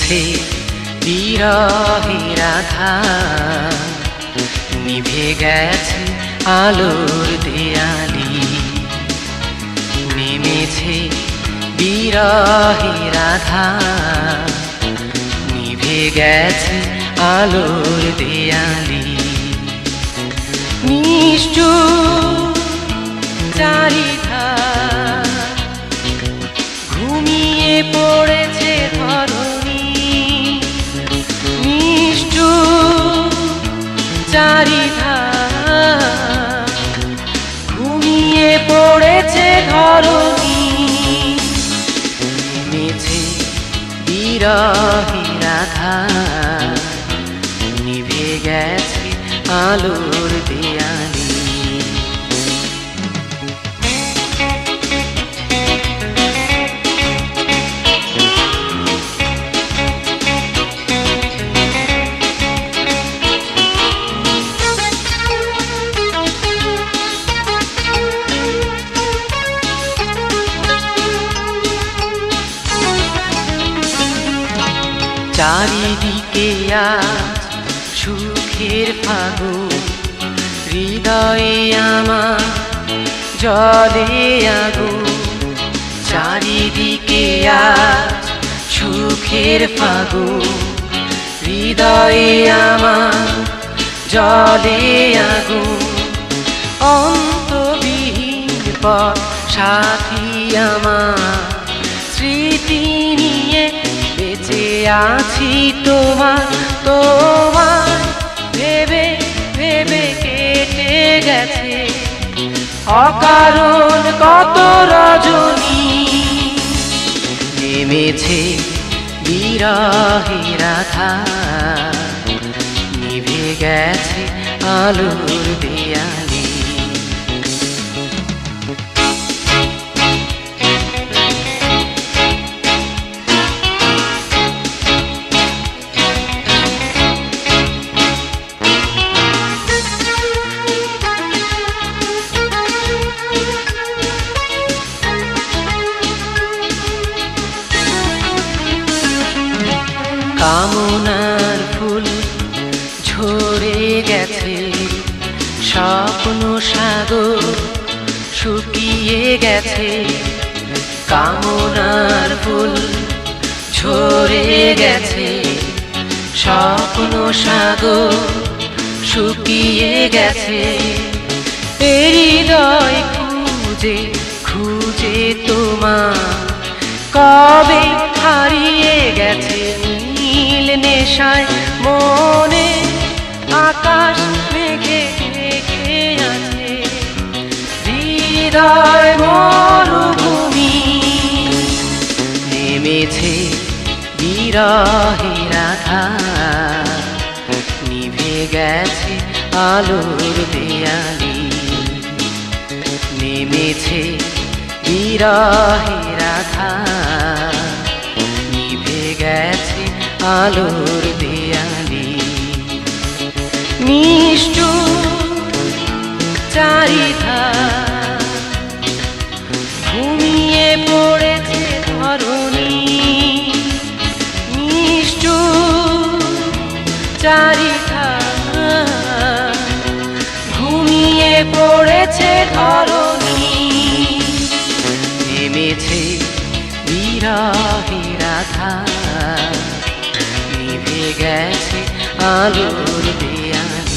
নেমেছে বিরহের আধার, নিভে গেছে আলোর দেয়ালি। নেমেছে বিরহের আধার, নিভে গেছে আলোর দেয়ালি। নিষ্ঠুর চারিধার, ঘুমিয়ে পড়েছে ধরণী। নিষ্ঠুর চারিধার, ঘুমিয়ে পড়েছে ধরণী। নেমেছে বিরহের আধার, নিভে গেছে আলোর দেয়ালি। চারিদিকে আজ সুখের ফাগুন, হৃদয়ে আমার জলে আগুন। চারিদিকে আজ সুখের ফাগুন, হৃদয়ে আমার জলে আগুন। অন্তবিহীন পথ সাথী আমার, স্মৃতি নিয়ে বেঁচে আছি তোমার। তোমার ভেবে ভেবে কেটে গেছে অকারণ কত রজনী। নেমেছে বিরহের আধার, নিভে গেছে আলোর দেয়ালি। কামনার ফুল ঝরে গেছে, স্বপ্ন সাগর শুকিয়ে গেছে। কামনার ফুল ঝরে গেছে, স্বপ্ন সাগর শুকিয়ে গেছে। হৃদয় খুঁজে খুঁজে তোমার কবে হারিয়ে গেছে নীল নেশায়। মনে আকাশ মেঘে ঢেকে আছে, হৃদয় মরুভূমি। নেমেছে বিরহের আধার, নিভে গেছে আলোর দেয়ালি। নেমেছে বিরহের আধার, নিভে গেছে আলোর দেয়ালি। নিষ্ঠুর চারিধার, ঘুমিয়ে পড়েছে ধরণী। নিষ্ঠুর চারিধার, ঘুমিয়ে পড়েছে ধরণী। নেমেছে বিরহের আধার, নিভে গেছে আলোর দেয়ালি।